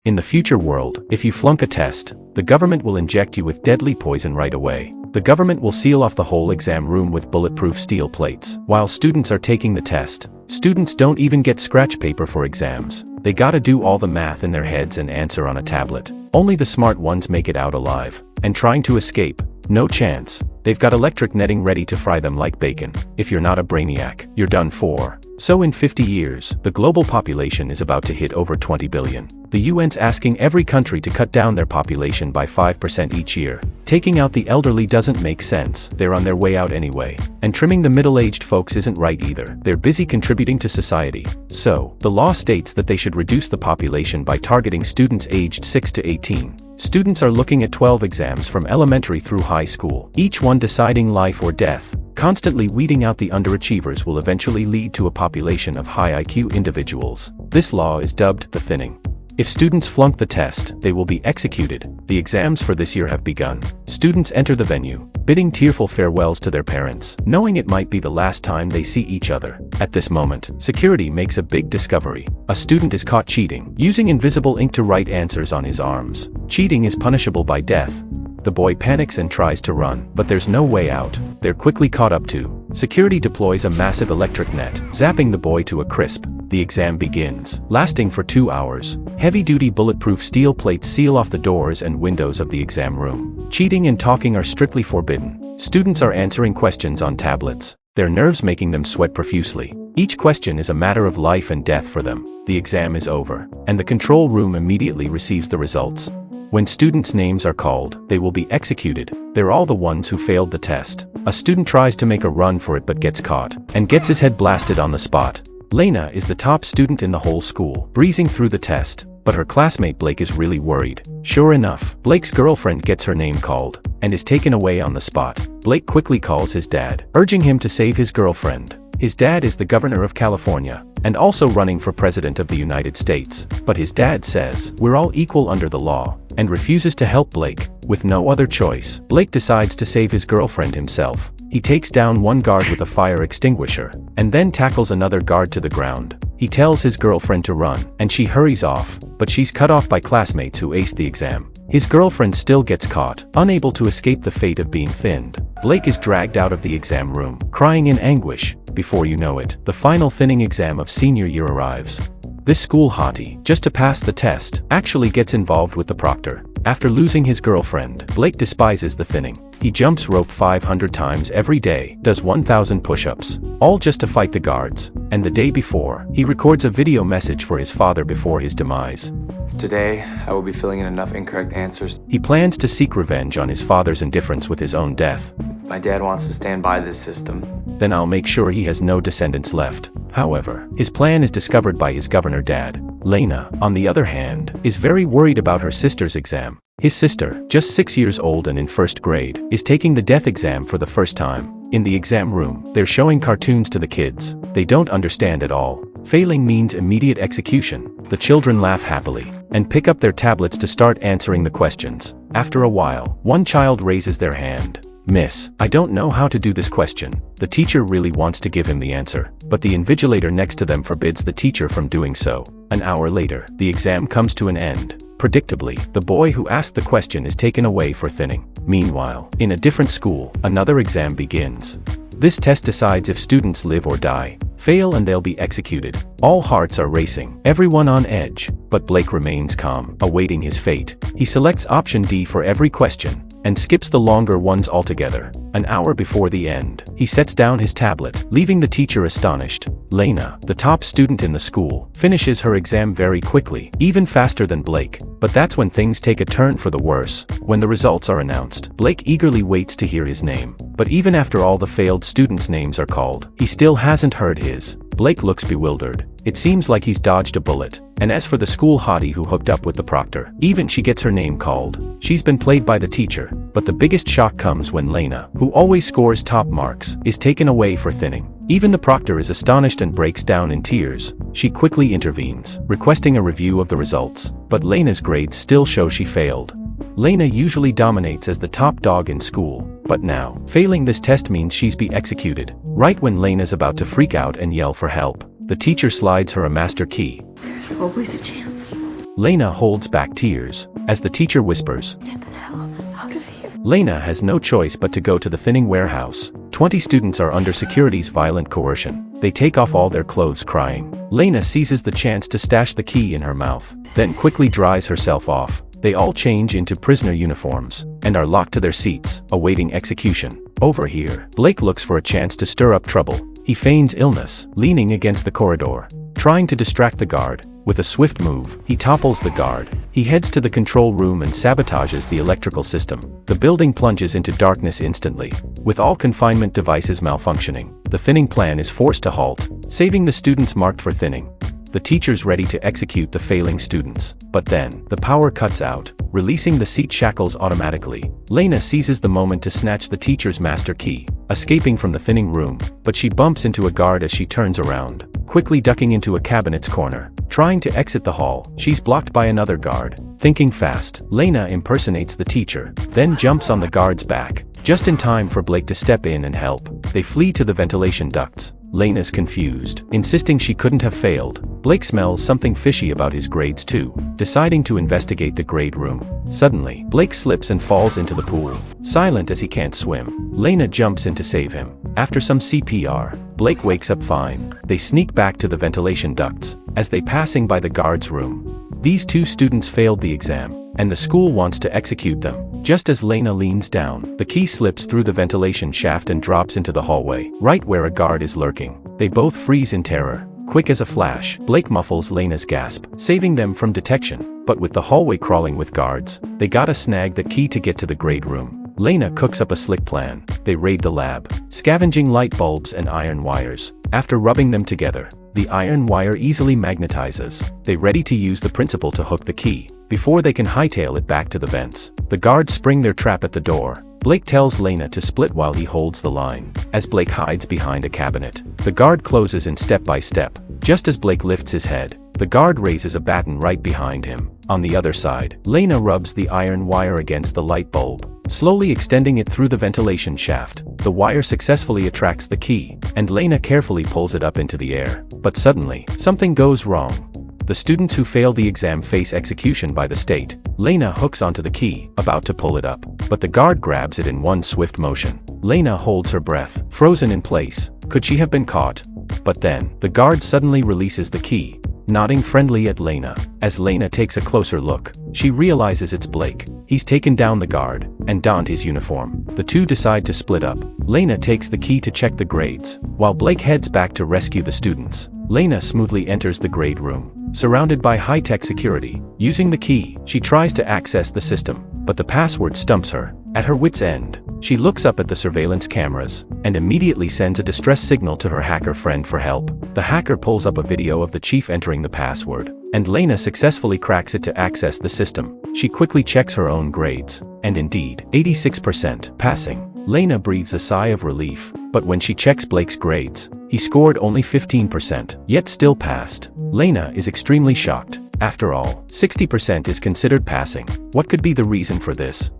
In the future world, if you flunk a test, the government will inject you with deadly poison right away. The government will seal off the whole exam room with bulletproof steel plates. While students are taking the test, students don't even get scratch paper for exams. They gotta do all the math in their heads and answer on a tablet. Only the smart ones make it out alive. And trying to escape, no chance. They've got electric netting ready to fry them like bacon. If you're not a brainiac, you're done for. So in 50 years, the global population is about to hit over 20 billion. The UN's asking every country to cut down their population by 5% each year. Taking out the elderly doesn't make sense, they're on their way out anyway. And trimming the middle-aged folks isn't right either. They're busy contributing to society. So, the law states that they should reduce the population by targeting students aged 6 to 18. Students are looking at 12 exams from elementary through high school, each one deciding life or death. Constantly weeding out the underachievers will eventually lead to a population of high IQ individuals. This law is dubbed the thinning. If students flunk the test, they will be executed. The exams for this year have begun. Students enter the venue, bidding tearful farewells to their parents, knowing it might be the last time they see each other. At this moment, security makes a big discovery. A student is caught cheating, using invisible ink to write answers on his arms. Cheating is punishable by death. The boy panics and tries to run, but there's no way out. They're quickly caught up to. Security deploys a massive electric net, zapping the boy to a crisp. The exam begins, lasting for 2 hours. Heavy-duty bulletproof steel plates seal off the doors and windows of the exam room. Cheating and talking are strictly forbidden. Students are answering questions on tablets, their nerves making them sweat profusely. Each question is a matter of life and death for them. The exam is over, and the control room immediately receives the results. When students' names are called, they will be executed. They're all the ones who failed the test. A student tries to make a run for it but gets caught, and gets his head blasted on the spot. Lena is the top student in the whole school, breezing through the test, but her classmate Blake is really worried. Sure enough, Blake's girlfriend gets her name called, and is taken away on the spot. Blake quickly calls his dad, urging him to save his girlfriend. His dad is the governor of California, and also running for president of the United States. But his dad says, "We're all equal under the law," and refuses to help Blake. With no other choice, Blake decides to save his girlfriend himself. He takes down one guard with a fire extinguisher, and then tackles another guard to the ground. He tells his girlfriend to run, and she hurries off, but she's cut off by classmates who aced the exam. His girlfriend still gets caught, unable to escape the fate of being thinned. Blake is dragged out of the exam room, crying in anguish. Before you know it, the final thinning exam of senior year arrives. This school hottie, just to pass the test, actually gets involved with the proctor. After losing his girlfriend, Blake despises the thinning. He jumps rope 500 times every day, does 1,000 push-ups, all just to fight the guards. And the day before, he records a video message for his father before his demise. Today, I will be filling in enough incorrect answers. He plans to seek revenge on his father's indifference with his own death. My dad wants to stand by this system. Then I'll make sure he has no descendants left. However, his plan is discovered by his governor dad. Lena, on the other hand, is very worried about her sister's exam. His sister, just 6 years old and in first grade, is taking the death exam for the first time. In the exam room, they're showing cartoons to the kids. They don't understand at all. Failing means immediate execution. The children laugh happily, and pick up their tablets to start answering the questions. After a while, one child raises their hand. "Miss, I don't know how to do this question." The teacher really wants to give him the answer, but the invigilator next to them forbids the teacher from doing so. An hour later, the exam comes to an end. Predictably, the boy who asked the question is taken away for thinning. Meanwhile, in a different school, another exam begins. This test decides if students live or die. Fail and they'll be executed. All hearts are racing, everyone on edge, but Blake remains calm, awaiting his fate. He selects option D for every question, and skips the longer ones altogether. An hour before the end, he sets down his tablet, leaving the teacher astonished. Lena, the top student in the school, finishes her exam very quickly, even faster than Blake. But that's when things take a turn for the worse. When the results are announced, Blake eagerly waits to hear his name. But even after all the failed students' names are called, he still hasn't heard his. Blake looks bewildered. It seems like he's dodged a bullet. And as for the school hottie who hooked up with the proctor, even she gets her name called. She's been played by the teacher. But the biggest shock comes when Lena, who always scores top marks, is taken away for thinning. Even the proctor is astonished and breaks down in tears. She quickly intervenes, requesting a review of the results. But Lena's grades still show she failed. Lena usually dominates as the top dog in school, but now, failing this test means she's be executed. Right when Lena's about to freak out and yell for help, the teacher slides her a master key. There's always a chance. Lena holds back tears as the teacher whispers, "Get the hell out of here." Lena has no choice but to go to the thinning warehouse. 20 students are under security's violent coercion. They take off all their clothes crying. Lena seizes the chance to stash the key in her mouth, then quickly dries herself off. They all change into prisoner uniforms and are locked to their seats, awaiting execution. Over here, Blake looks for a chance to stir up trouble. He feigns illness, leaning against the corridor, trying to distract the guard. With a swift move, he topples the guard. He heads to the control room and sabotages the electrical system. The building plunges into darkness instantly. With all confinement devices malfunctioning, the thinning plan is forced to halt, saving the students marked for thinning. The teacher's ready to execute the failing students. But then, the power cuts out, releasing the seat shackles automatically. Lena seizes the moment to snatch the teacher's master key, escaping from the thinning room, but she bumps into a guard as she turns around, quickly ducking into a cabinet's corner. Trying to exit the hall, she's blocked by another guard. Thinking fast, Lena impersonates the teacher, then jumps on the guard's back, just in time for Blake to step in and help. They flee to the ventilation ducts. Lena's confused, insisting she couldn't have failed. Blake smells something fishy about his grades too, deciding to investigate the grade room. Suddenly, Blake slips and falls into the pool, silent as he can't swim. Lena jumps in to save him. After some CPR, Blake wakes up fine. They sneak back to the ventilation ducts, as they passing by the guard's room. These two students failed the exam, and the school wants to execute them. Just as Lena leans down, the key slips through the ventilation shaft and drops into the hallway, right where a guard is lurking. They both freeze in terror. Quick as a flash, Blake muffles Lena's gasp, saving them from detection. But with the hallway crawling with guards, they gotta snag the key to get to the grade room. Lena cooks up a slick plan. They raid the lab, scavenging light bulbs and iron wires. After rubbing them together, the iron wire easily magnetizes. They ready to use the principle to hook the key, before they can hightail it back to the vents. The guards spring their trap at the door. Blake tells Lena to split while he holds the line. As Blake hides behind a cabinet, the guard closes in step by step. Just as Blake lifts his head, the guard raises a baton right behind him. On the other side, Lena rubs the iron wire against the light bulb, slowly extending it through the ventilation shaft. The wire successfully attracts the key, and Lena carefully pulls it up into the air. But suddenly, something goes wrong. The students who fail the exam face execution by the state. Lena hooks onto the key, about to pull it up, but the guard grabs it in one swift motion. Lena holds her breath, frozen in place. Could she have been caught? But then, the guard suddenly releases the key, nodding friendly at Lena. As Lena takes a closer look, she realizes it's Blake. He's taken down the guard and donned his uniform. The two decide to split up. Lena takes the key to check the grades, while Blake heads back to rescue the students. Lena smoothly enters the grade room, surrounded by high-tech security. Using the key, she tries to access the system, but the password stumps her. At her wit's end, she looks up at the surveillance cameras and immediately sends a distress signal to her hacker friend for help. The hacker pulls up a video of the chief entering the password, and Lena successfully cracks it to access the system. She quickly checks her own grades, and indeed, 86% passing. Lena breathes a sigh of relief, but when she checks Blake's grades, he scored only 15%, yet still passed. Lena is extremely shocked. After all, 60% is considered passing. What could be the reason for this?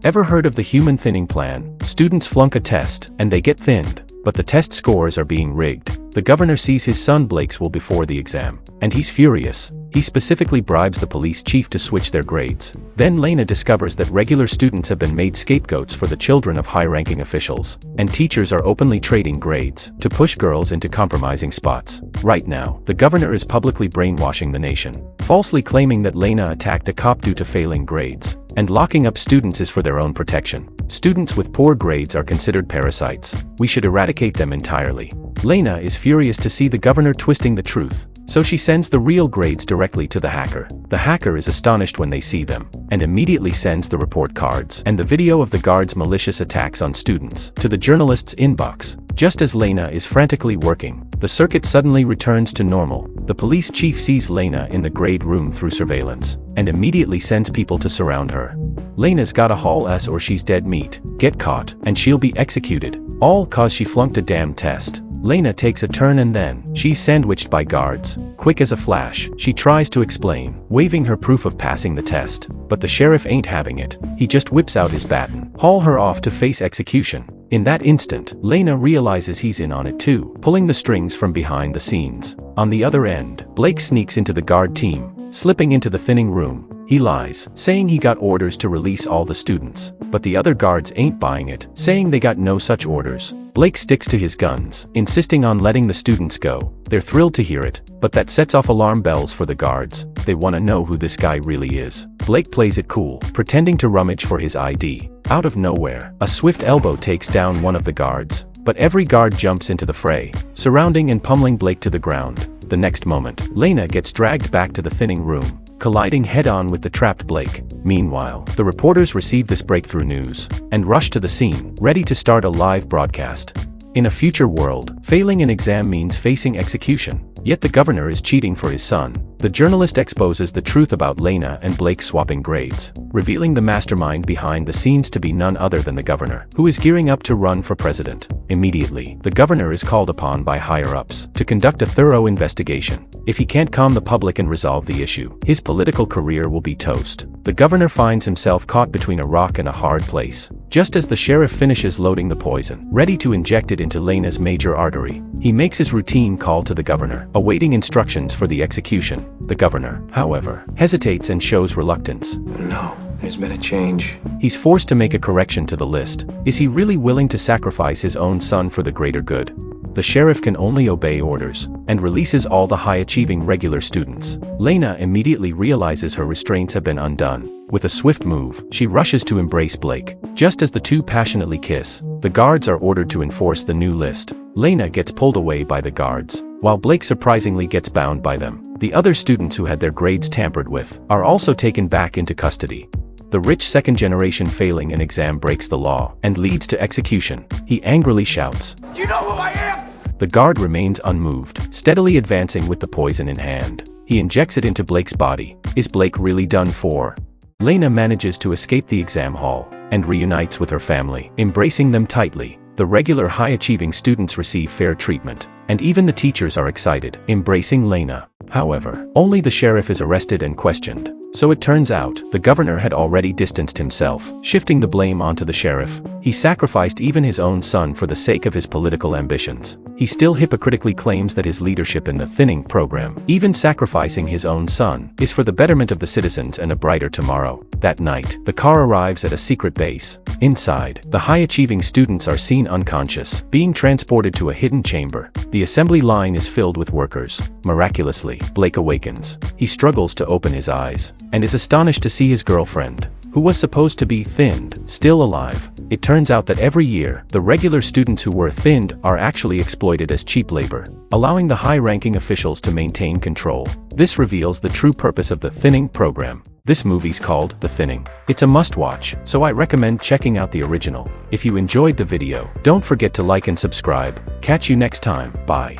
Ever heard of the human thinning plan? Students flunk a test, and they get thinned, but the test scores are being rigged. The governor sees his son Blake's will before the exam, and he's furious. He specifically bribes the police chief to switch their grades. Then Lena discovers that regular students have been made scapegoats for the children of high-ranking officials, and teachers are openly trading grades to push girls into compromising spots. Right now, the governor is publicly brainwashing the nation, falsely claiming that Lena attacked a cop due to failing grades, and locking up students is for their own protection. Students with poor grades are considered parasites. We should eradicate them entirely. Lena is furious to see the governor twisting the truth, so she sends the real grades directly to the hacker. The hacker is astonished when they see them, and immediately sends the report cards and the video of the guards' malicious attacks on students to the journalist's inbox. Just as Lena is frantically working, the circuit suddenly returns to normal. The police chief sees Lena in the grade room through surveillance, and immediately sends people to surround her. Lena's gotta haul ass or she's dead meat, get caught, and she'll be executed. All cause she flunked a damn test. Lena takes a turn and then, she's sandwiched by guards. Quick as a flash, she tries to explain, waving her proof of passing the test. But the sheriff ain't having it. He just whips out his baton. Haul her off to face execution. In that instant, Lena realizes he's in on it too, pulling the strings from behind the scenes. On the other end, Blake sneaks into the guard team, slipping into the thinning room. He lies, saying he got orders to release all the students, but the other guards ain't buying it, saying they got no such orders. Blake sticks to his guns, insisting on letting the students go. They're thrilled to hear it, but that sets off alarm bells for the guards. They want to know who this guy really is. Blake plays it cool, pretending to rummage for his ID. Out of nowhere, a swift elbow takes down one of the guards, but every guard jumps into the fray, surrounding and pummeling Blake to the ground. The next moment, Lena gets dragged back to the thinning room, colliding head-on with the trapped Blake. Meanwhile, the reporters receive this breakthrough news and rush to the scene, ready to start a live broadcast. In a future world, failing an exam means facing execution, yet the governor is cheating for his son. The journalist exposes the truth about Lena and Blake swapping grades, revealing the mastermind behind the scenes to be none other than the governor, who is gearing up to run for president. Immediately, the governor is called upon by higher-ups to conduct a thorough investigation. If he can't calm the public and resolve the issue, his political career will be toast. The governor finds himself caught between a rock and a hard place. Just as the sheriff finishes loading the poison, ready to inject it into Lena's major artery, he makes his routine call to the governor, awaiting instructions for the execution. The governor, however, hesitates and shows reluctance. No, there's been a change. He's forced to make a correction to the list. Is he really willing to sacrifice his own son for the greater good? The sheriff can only obey orders, and releases all the high-achieving regular students. Lena immediately realizes her restraints have been undone. With a swift move, she rushes to embrace Blake. Just as the two passionately kiss, the guards are ordered to enforce the new list. Lena gets pulled away by the guards, while Blake surprisingly gets bound by them. The other students who had their grades tampered with are also taken back into custody. The rich second-generation failing an exam breaks the law and leads to execution. He angrily shouts, Do you know who I am? The guard remains unmoved, steadily advancing with the poison in hand. He injects it into Blake's body. Is Blake really done for? Lena manages to escape the exam hall and reunites with her family, embracing them tightly. The regular high-achieving students receive fair treatment, and even the teachers are excited, embracing Lena. However, only the sheriff is arrested and questioned. So it turns out, the governor had already distanced himself, shifting the blame onto the sheriff. He sacrificed even his own son for the sake of his political ambitions. He still hypocritically claims that his leadership in the thinning program, even sacrificing his own son, is for the betterment of the citizens and a brighter tomorrow. That night, the car arrives at a secret base. Inside, the high-achieving students are seen unconscious, being transported to a hidden chamber. The assembly line is filled with workers. Miraculously, Blake awakens. He struggles to open his eyes, and is astonished to see his girlfriend, who was supposed to be thinned, still alive. It turns out that every year, the regular students who were thinned are actually exploited as cheap labor, allowing the high-ranking officials to maintain control. This reveals the true purpose of the thinning program. This movie's called The Thinning. It's a must-watch, so I recommend checking out the original. If you enjoyed the video, don't forget to like and subscribe. Catch you next time. Bye.